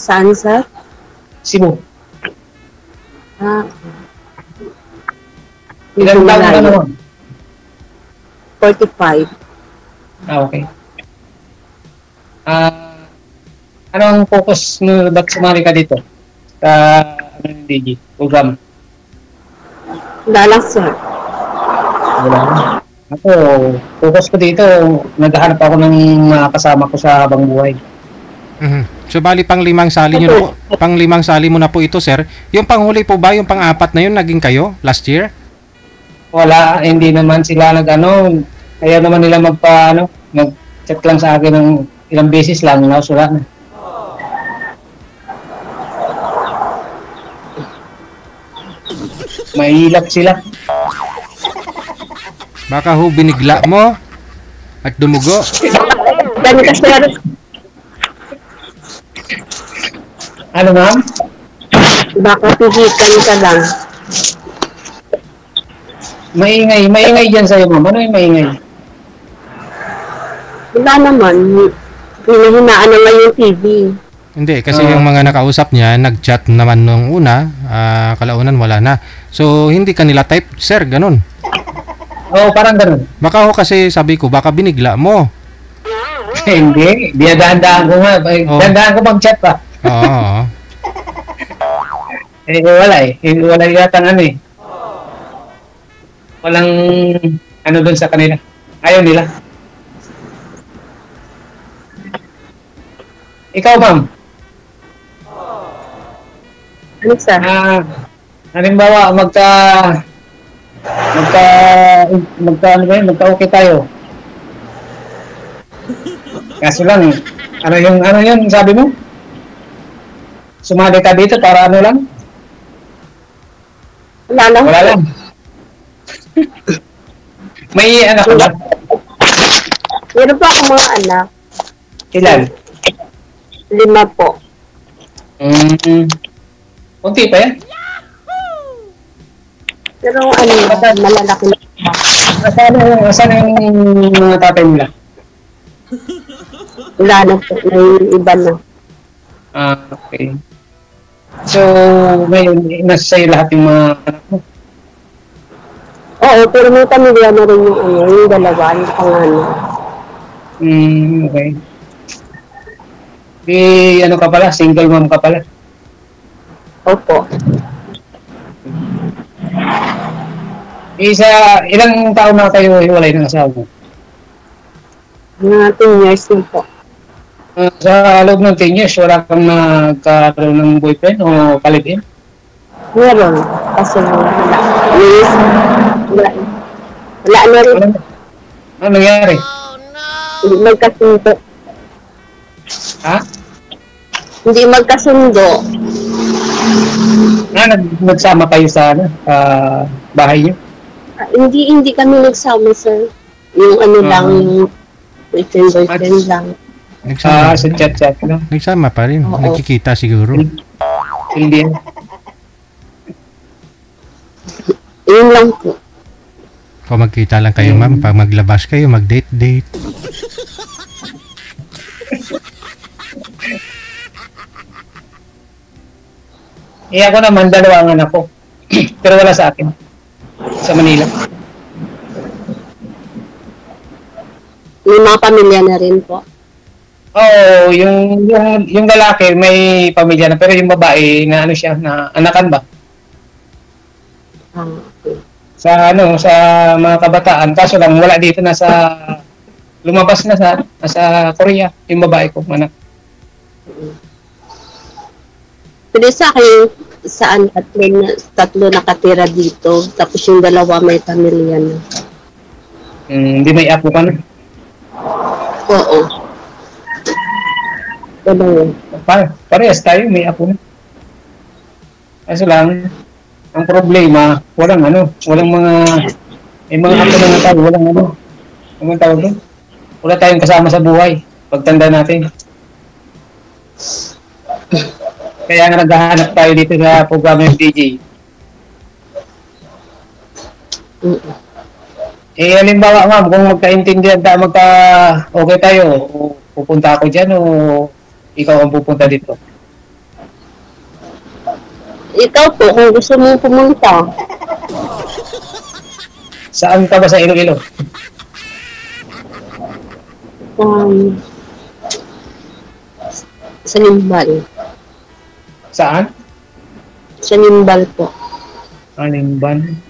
Saan, sir? Cebu. Ah, Ilang taon ka naman? 45. Okay. Ano ang focus mo, ba't sumali ka dito? Sa ano yung DG program? Wala lang, sir. Wala. Ako, focus ko dito, naghahanap ako ng mga kasama ko sa habang buhay. So bali pang limang sali nyo na po. Pang limang sali mo na po ito, sir. Yung panghuli po ba, yung pang-apat na yun, naging kayo last year? Wala, hindi naman sila nag-ano, kaya naman nila mag-chat lang sa akin ng ilang beses lang, wala na. Mahilap sila. Baka ho binigla mo at dumugo. Dami ka, sir. Ano, ma'am? Baka pihikan ka lang. Maingay dyan sa'yo, ma'am. Ano yung maingay? Wala naman. Hinahinaan na nga yung TV. Hindi, kasi yung mga nakausap niya, nag-chat naman nung una, kalaunan wala na. So, hindi kanila type, sir, ganun. Oo, parang ganun. Baka ho kasi sabi ko, baka binigla mo. Hindi, dahan-dahan ko nga. Dahan-dahan ko mag-chat pa. Oo. Wala eh. Wala yata ano eh. Walang ano dun sa kanila. Ayaw nila. Ikaw, ma'am. Ano, sir? Halimbawa, magka-okay tayo. Kaso lang, ano yun, sabi mo? Sumali ka dito para ano lang? Wala lang. Wala lang. May anak ka ba? Meron pa ako mga anak. Ilan? 5 po. Kunti pa yan? Pero ano, malalaki na. Saan yung mga tatay nila? Wala na po. May iba na. Okay. So, ngayon, nasa sa'yo lahat yung mga anak mo? Oo, pero may pamilya na rin yung dalawa, yung pangalan. Okay. Ano ka pala? Single mom ka pala? Opo. Ilang taon na kayo hiwalay ng asawa mo? Mga 10 years na po. Sa loob ng 10 years, wala kang nagkaroon ng boyfriend o kalibin? Meron. Kasi wala na rin. Ano nangyari? Hindi magkasundo. Ha? Hindi magkasundo. Nagsama kayo sa bahay niyo? Hindi kami nagsama, sir. Yung ano lang, boyfriend lang. Nagsama, sa chat lang? nagsama pa rin. Oo. Nagkikita siguro. Hindi. Yun lang po. Kung magkita lang kayo, ma'am, pag maglabas kayo, mag-date-date. Ako naman, 2 ang anak ko. Pero wala sa akin. Sa Manila. May mga pamilya na rin po. Oo, yung lalaki may pamilya na, pero yung babae na ano siya, na anakan ba? Okay. Sa mga kabataan, kaso lang wala dito, lumabas na sa Korea, yung babae ko, anak. Pero sa akin, saan tatlo nakatira dito, tapos yung 2 may pamilya na. Hindi may apo ka na. Oo. Ano? Parehas tayo, may apo na. Kaso lang, ang problema, walang mga apo na nga tayo, walang tawag doon. Wala tayong kasama sa buhay, pagtanda natin. Kaya nga naghahanap tayo dito sa program ng DJ. Halimbawa, ma'am, kung magkaintindihan tayo, okay tayo, pupunta ako dyan o ikaw ang pupunta dito? Ikaw po, kung gusto mong pumunta, Saan ka ba sa Iloilo? um, sa Nimbal. Saan? Sa Nimbal po. Alimban.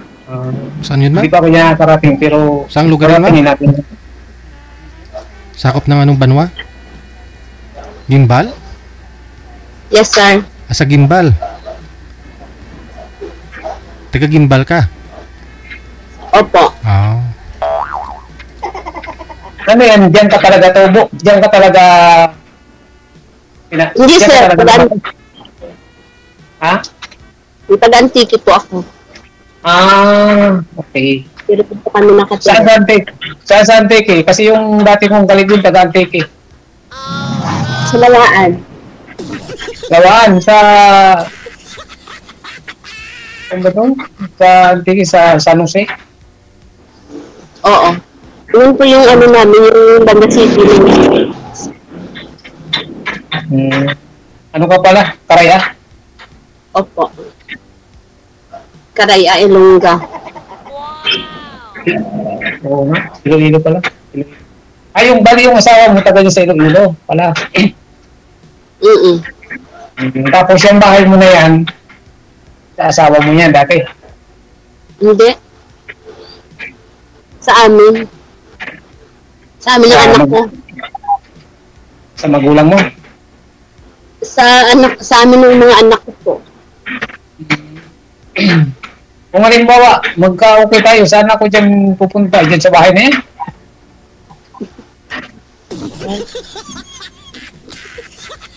Saan yun, Hindi ma'am? pa ako niya nakarating, pero Saang lugar yun, ma'am? karatingin natin. Sakop ng anong banwa? Gimbal? Yes, sir. Sa Gimbal. Taga Gimbal ka? Opo. Ah. Ano yan? Diyan ka talaga tubo? Diyan ka talaga... Hindi, diyan ka sir. talaga- Ha? May taga-antiki po ako. Okay. Pero po kami Saan nakatira. sa Antique? Saan sa Antique? Kasi yung dati kong kaligid, taga Antique. Sa Lawaan. Gawaan sa... Ano ba to? Sa Antique, sa San Jose? Oo. Yun po yung ano namin, yung Banda City. Ano ka pala? Karaya? Opo. Karaya, Ilongga. Oo nga. Iloilo pala. Iloilo. Ay, yung bali yung asawa mo, taga niya sa Iloilo pala. Mm-mm. Tapos yung bahay mo na yan, sa asawa mo yan dati. Hindi. Sa amin. Sa amin yung anak ko. Sa magulang mo. Sa amin yung mga anak ko po. Kung halimbawa, magka-okay tayo, saan ako dyan pupunta? Dyan sa bahay na yan?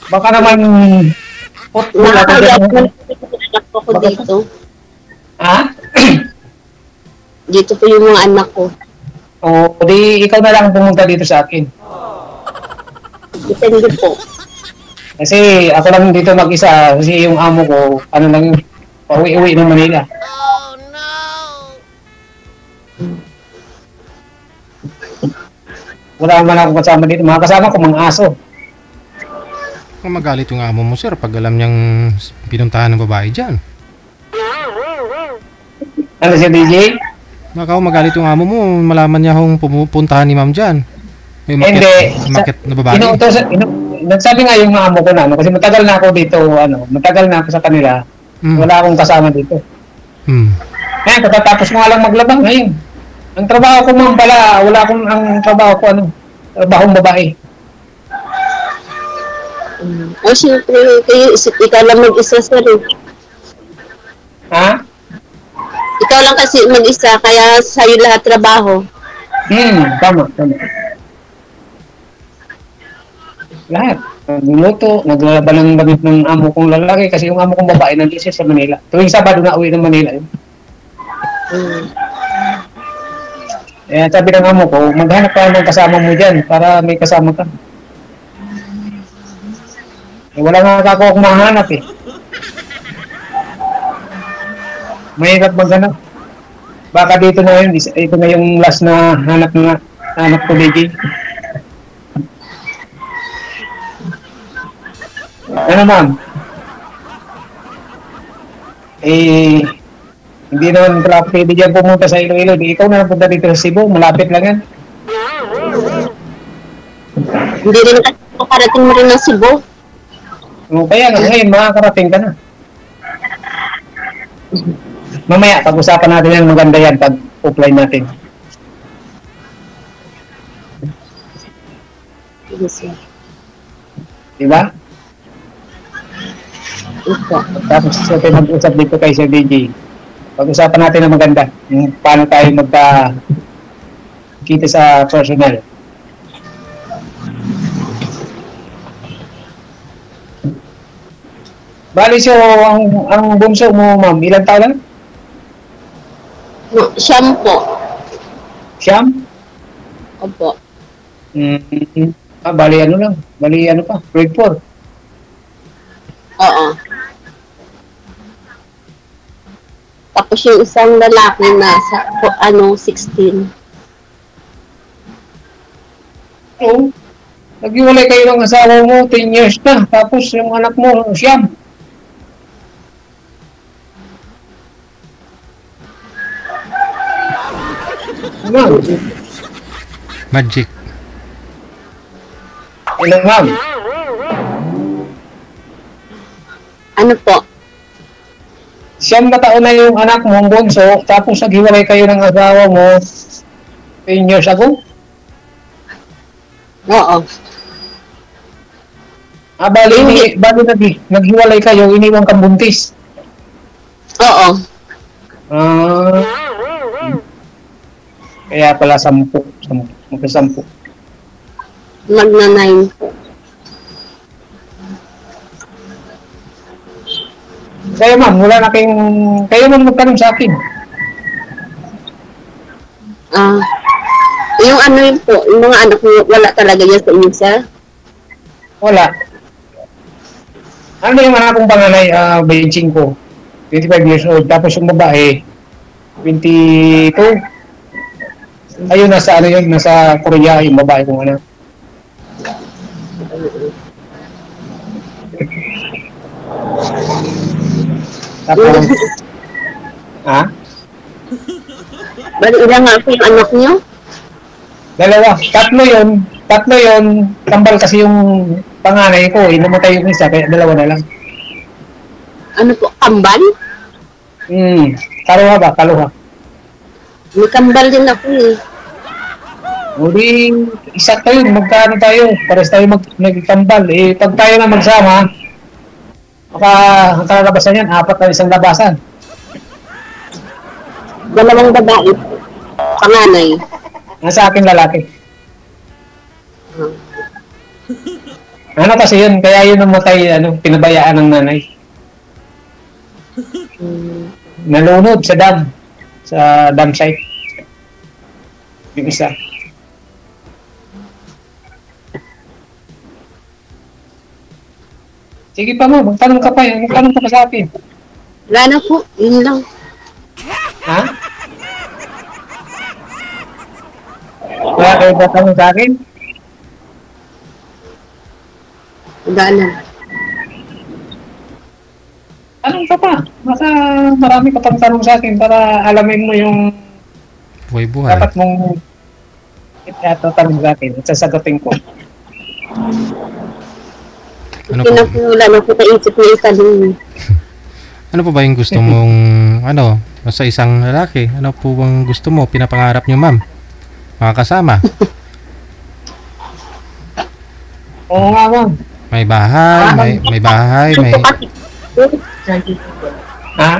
Baka naman wala ka Nakakaya dyan. po yung anak ko dito. Ha? Dito po yung mga anak ko. O di ikaw na lang pumunta dito sa akin. Depende po. Kasi ako lang dito mag-isa kasi yung amo ko, ano lang yun, pauwi-uwi ng Manila. Wala man ako kasama dito. Mga kasama ko, mga aso. Kung magalit yung amo mo, sir, pag alam niyang pinuntahan ng babae dyan. Ano si DJ? Baka magalit yung amo mo, malaman niya kung pupuntahan ni ma'am dyan. May Hindi. umakyat na babae. Nagsabi nga yung amo ko na, ano, kasi matagal na ako dito, matagal na ako sa kanila. Mm. Wala akong kasama dito. Ngayon, katatapos mo nga lang maglabang ngayon. Ang trabaho ko ma'am pala, wala akong, ang trabaho ko, trabahong babae. O siyempre, ikaw lang mag-isa, sir. Ha? Ikaw lang kasi mag-isa, kaya sa'yo lahat trabaho. Tama. Lahat. Nagluluto, naglalaba ng damit ng amo kong lalaki kasi yung amo kong babae nandito siya sa Manila. Tuwing Sabado na uwi ng Manila yun. Eh, sabi ng amo ko, maghanap ka ng kasama mo dyan para may kasama ka. Eh, wala nga ako akong mahanap eh. Mahirap maghanap. Baka dito na yun, ito na yung last na hanap ko, DJ. Ano ma'am? Eh, hindi naman pala pwede dyan pumunta sa Iloilo. Ikaw na punta dito sa Cebu, malapit lang yan. Hindi rin kasi makarating mo rin ng Cebu. O, kaya nga, ngayon makakarating ka na. Mamaya, pag-usapan natin yan, maganda yan pag offline natin. Yes, sir. Diba? Opo. Tapos tayo mag-usap dito kay Sir DJ. Pag-usapan natin na maganda. Yung paano tayo kita sa personal. Bali so, ang bunso mo, ma'am, ilang taon lang? No, siyam po. Siyam? Opo. Bali ano lang. Bali ano pa, grade 4. Oo. Tapos yung isang lalaki na sa 16. Oo. Naghiwalay kayo ng asawa mo, 10 years na. Tapos yung anak mo, siyam. ma'am. Magic. Hello, ma'am. Ano po? Siyam na taon na yung anak mo, ang bunso, tapos naghiwalay kayo ng asawa mo 10 years ago? Oo. Naghiwalay kayo, iniwan kang buntis. Oo. Kaya pala 10. Magna-9 po. Kaya ma'am, kayo man magtanong sa akin. Yung ano yun po, yung mga anak ko, wala talaga yan sa inyo, sir? Wala. Ano yung anak kong panganay, 25 years old, tapos yung babae, 22. Ayun, nasa Korea yung babae kong anak. Tapos, Bali, ilan nga po yung anak niyo? Dalawa. Tatlo yun. Kambal kasi yung panganay ko. Namatay yung isa, kaya dalawa na lang. Ano po, kambal? Kaluha ba? Kaluha. May kambal din ako eh. Uli, isa tayo. Magkano tayo? Pares tayo magkambal. Pag tayo na magsama, ang kalalabasan yan, 4 na isang labasan. Dalawang babae. Panganay. Nasa akin lalaki. Ano kasi yun, kaya yun namatay, pinabayaan ng nanay. Nalunod sa dam site. Yung isa. Sige pa mo, magtanong ka pa sa akin. Wala na po, yun lang. Ha? Wala kayo tatanong sa akin? Wala na. Tanong ka pa. Baka marami ka pang tanong sa akin para alamin mo yung Buhay-buhay. dapat mong itatanong sa akin at sasagutin ko. Ano po? Wala na po kaisip na isa din. Ano po ba yung gusto mong, sa isang lalaki? Ano po bang gusto mo? Pinapangarap niyo, ma'am? Makakasama? Oo nga, ma'am. May bahay, may bahay, may... Ha?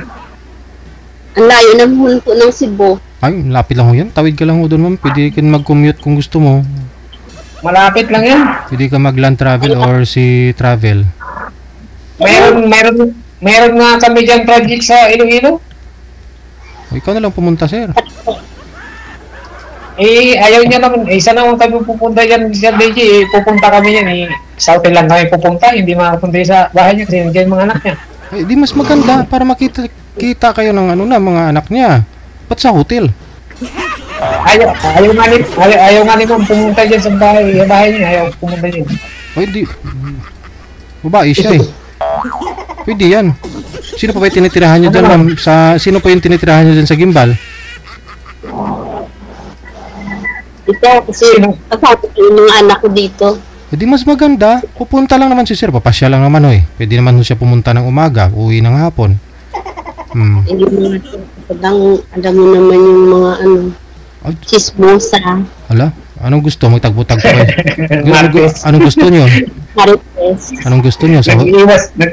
Ang layo naman po ng Cebu. Ay, lapit lang ho yan. Tawid ka lang ho doon, ma'am. Pwede ka mag-commute kung gusto mo. Malapit lang yan. Pwede ka mag-land travel or sea travel. Meron nga kami dyan project sa Iloilo. O, ikaw na lang pumunta, sir. Ayaw niya naman. Isa naman kami pupunta dyan sa DJ. Pupunta kami yan. Sa hotel lang kami pupunta. Hindi makapunta sa bahay niya kasi nandiyan mga anak niya. Ay, di mas maganda para makita kayo ng mga anak niya. Ba't sa hotel? Ayaw nga ni ma'am pumunta dyan sa bahay niya. Ayaw pumunta dyan. Ay, di. Babae siya eh. Pwede yan. Sino pa ba yung tinitirahan niyo dyan, ma'am? Sino pa yung tinitirahan niyo dyan sa gimbal? Ito, kasi kasama ko yung mga anak ko dito. Eh di mas maganda. Pupunta lang naman si sir. Papasya lang naman eh. Pwede naman siya pumunta ng umaga. Uwi ng hapon. Hindi mo alam mo naman yung mga chismosa. Hala? Anong gusto? Magtagpo-tagpo kayo. Anong gusto nyo? Marites. Anong gusto nyo?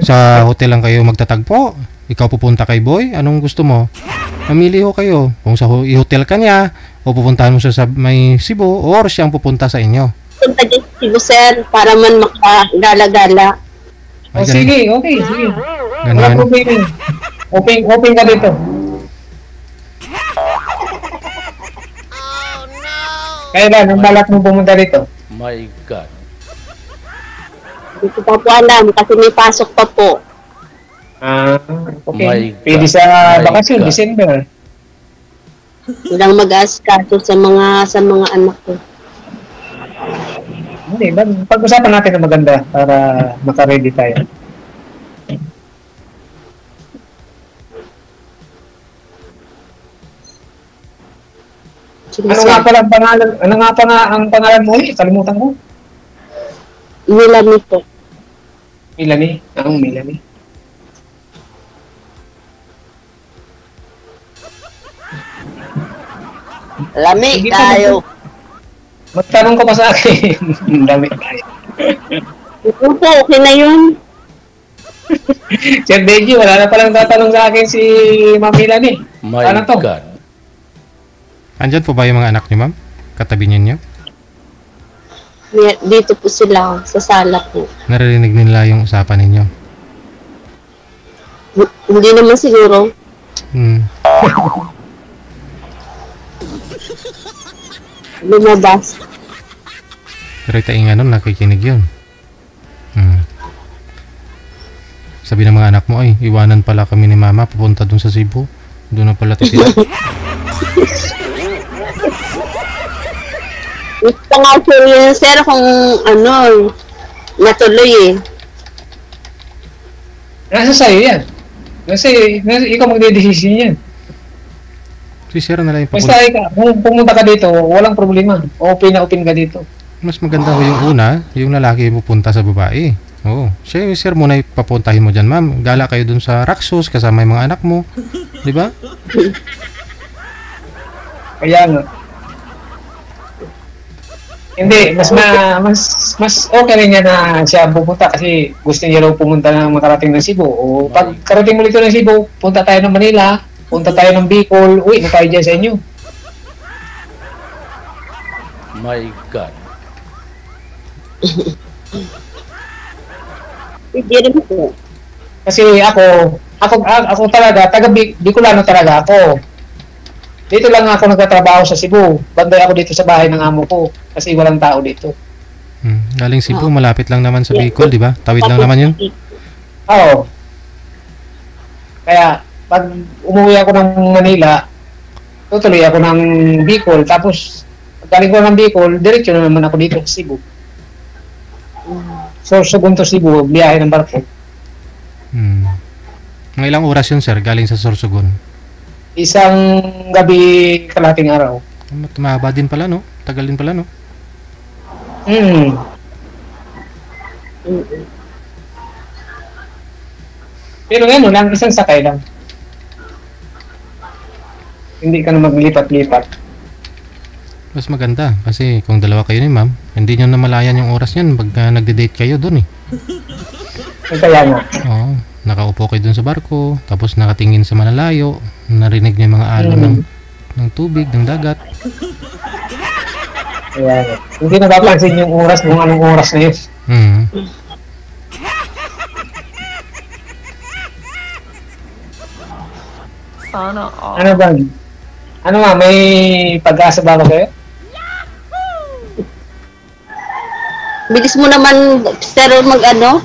Sa hotel lang kayo magtatagpo? Ikaw pupunta kay boy? Anong gusto mo? Mamili ho kayo. Kung sa hotel ka niya, o pupuntahan mo siya sa may Cebu, or siyang pupunta sa inyo. Punta dyan sa Cebu, sir, para man makagala-gala. Sige, okay, sige. Ganun. Open ka dito. Kailan, ang balak mo pumunta dito? My God. Hindi ko pa po alam kasi may pasok pa po. Okay. My Pwede God. sa My bakasyon, God. December. Walang mag-aaskaso sa mga anak ko. Hindi, pag-usapan natin na maganda para maka-ready tayo. Sige, Ano sir. nga pala ang pangalan? Ano nga pa nga ang pangalan mo? Kalimutan ko. Milani po. Milani. Ang Milani. Lami Sige po, tayo. Magtanong ka pa sa akin. Ang dami tayo. Opo, okay na yun. Sir Deji, wala na palang tatanong sa akin si Ma'am Milani. My Ano to? God. Andyan po ba yung mga anak niyo, ma'am? Katabi niyo? Dito po sila, sa sala po. Naririnig nila yung usapan ninyo. Hindi naman siguro. Hmm. Lumabas. Pero itainga nun, nakikinig yun. Hmm. Sabi ng mga anak mo, ay, iwanan pala kami ni mama, pupunta dun sa Cebu. Doon na pala titira. Gusto nga po yun, sir, kung ano, natuloy eh. Nasa sa'yo yan. Ikaw magdedesisyon yan. Si sir na lang yung Basta kung pumunta ka dito, walang problema. Open na open ka dito. Mas maganda ko yung una, yung lalaki pupunta sa babae. Oo. Siya, sir, muna ipapuntahin mo dyan, ma'am. Gala kayo dun sa Raxos, kasama yung mga anak mo. Di ba? Kaya nga. Hindi, mas okay rin niya na siya pupunta kasi gusto niya raw pumunta na makarating ng Cebu. O pag karating mo dito ng Cebu, punta tayo ng Manila, punta tayo ng Bicol, uwi na tayo dyan sa inyo. My God. Hindi rin po. Kasi ako talaga, taga Bicolano talaga ako. Dito lang ako nagtatrabaho sa Cebu. Banday ako dito sa bahay ng amo ko kasi walang tao dito. Hmm. Galing Cebu, malapit lang naman sa Bicol, di ba? Tawid lang naman yun. Oo. Kaya, pag umuwi ako ng Manila, tutuloy ako ng Bicol, tapos, pag galing ko ng Bicol, diretso na naman ako dito sa Cebu. So, Sorsogon to Cebu, biyahe ng barko. Hmm. Mga ilang oras yun, sir, galing sa Sorsogon? Isang gabi, kalahating araw. Mahaba din pala, no? Tagal din pala, no? Pero ano lang, isang sakay lang. Hindi ka na maglipat-lipat. Mas maganda kasi kung dalawa kayo ni ma'am, hindi nyo namalayan yung oras niyan pag nagde-date kayo doon eh. Kaya nga. Oo, nakaupo kayo doon sa barko, tapos nakatingin sa malalayo, narinig niyo yung mga alon ng tubig, ng dagat. Kaya nga. Hindi napapansin yung oras kung anong oras na yun. Hmm. Sana all. Ano ba? Ano nga, may pag-asa ba ako sa'yo? Bilis mo naman, sir, mag-ano?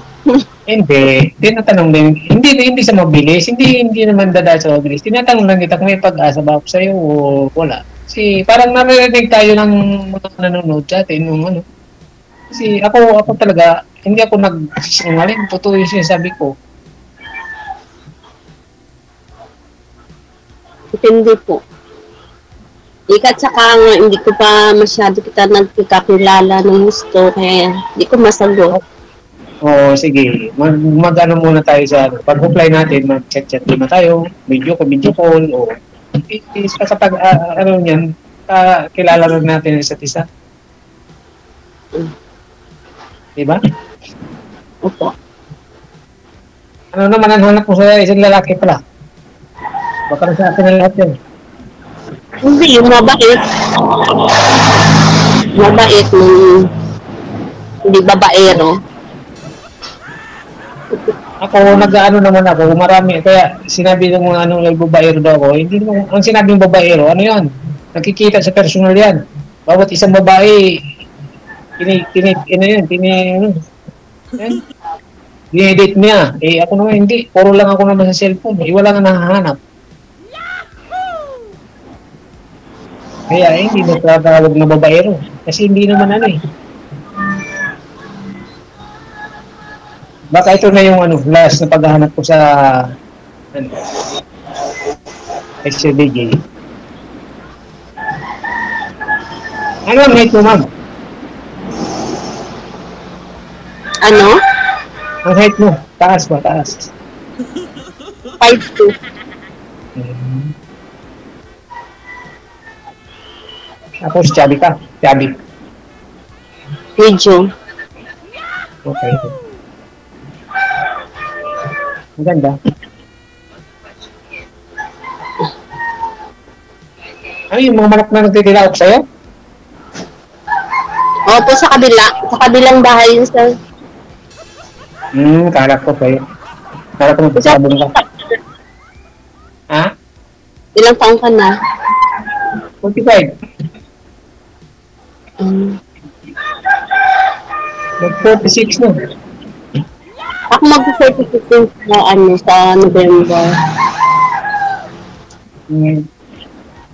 Hindi. Tinatanong din. Hindi sa mabilis. Hindi naman dadaan sa mabilis. Tinatanong lang kita kung may pag-asa ba ako sa'yo o wala. Kasi parang naririnig tayo ng mga nanonood sa atin nung ano. Kasi ako talaga, hindi ako nagsisinungaling. Totoo yung sinasabi ko. Hindi po. Ikat saka nga, hindi ko pa masyado kita nagkakilala ng gusto, kaya hindi ko masagot. Oo, sige. Mag-ano muna tayo sa pag-apply natin, mag-chat-chat muna tayo, video call, o kapag ano yan, kilala na natin isa't isa. Diba? Opo. Ano naman ang hanap mo sa isang lalaki pala? Baka na sa akin ang lahat yan. Hindi, yung mabait. Mabait, hindi babaero. Ako, nag-ano naman ako, marami, kaya sinabi ng mga anong babaero daw ako, hindi naman, ang sinabing babaero, ano yan? Nakikita sa personal yan. Bawat isang babae, dinedate niya. Eh, ako naman hindi, puro lang ako naman sa cellphone, wala nga nahahanap. Kaya hindi natawag na babaero. Kasi hindi naman ano eh. Baka ito na yung last na paghahanap ko sa SCBJ. Ano ang height mo, ma'am? Ano? Ang height mo. Taas ba? Taas. 5'2". Tapos, chubby ka. Chubby. Medyo. Okay. Maganda. Ano yung mga manok na nagtitilawak sa'yo? Opo, sa kabila. Sa kabilang bahay yun, sir. Kala ko kayo. Kala ko magpasabong ka. Ha? Ilang taong ka na? 45. Mag-46 na. Ako mag-46 sa November.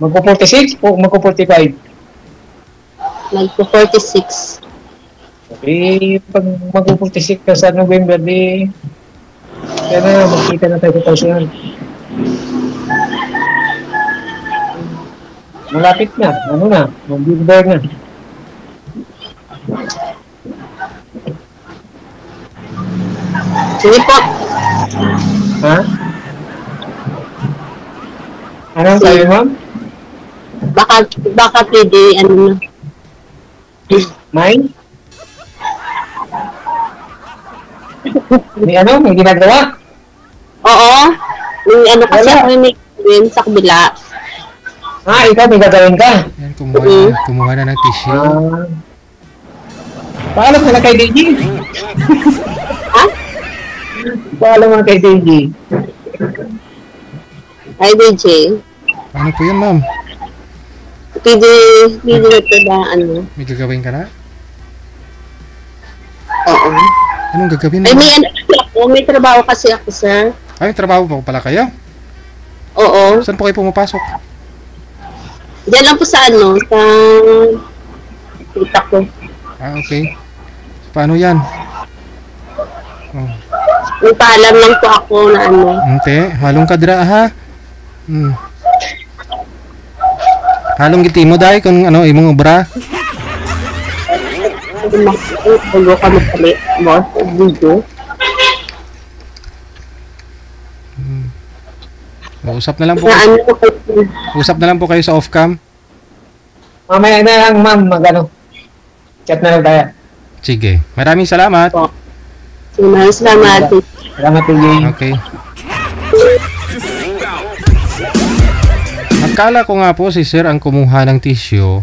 Magpo-46 o magpo-45? Nagpo-46. Okay, pag magpo-46 ka sa November, di kaya na, magkita na tayo 2,000. Malapit na, ano na, mag-big na. Sige po. Ha? Anong sabi, ma'am? Baka pwede, ano na. May? May ano? May ginagawa? Oo. May ano kasi Wala. ako may gawin sa kabila. Ikaw may gagawin ka. Yan, kumuha na ng tissue. Paalam ka na kay DJ. Ha? Paalam ka kay DJ. Hi, DJ. Paano po yan, ma'am? Pwede na ito ba, ano? May gagawin ka na? Oo. Anong gagawin mo? Ay, may ano kasi ako. May trabaho kasi ako, sir. Ay, may trabaho pa pala kayo? Oo. Saan po kayo pumapasok? Diyan lang po sa ano, sa kita ko. Okay. Paano yan? Oh. May paalam lang po ako na ano. Ante, halong kadra ha? Halong giti mo dahil kung ano, imong obra. Tulo ka magpali, boss, video. Usap na lang po. Na ano ko kayo. Usap na lang po kayo sa off-cam. Mamaya na lang, ma'am, mag-ano. Chat na lang tayo. Sige. Maraming salamat. Salamat. Salamat, DJ. Okay. Akala ko nga po si sir ang kumuha ng tissue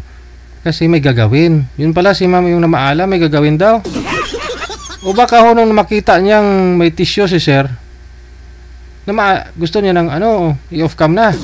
kasi may gagawin. Yun pala si ma'am yung namaala, may gagawin daw. O baka ho nung makita niyang may tissue si sir, gusto niya ng ano, i-off cam na.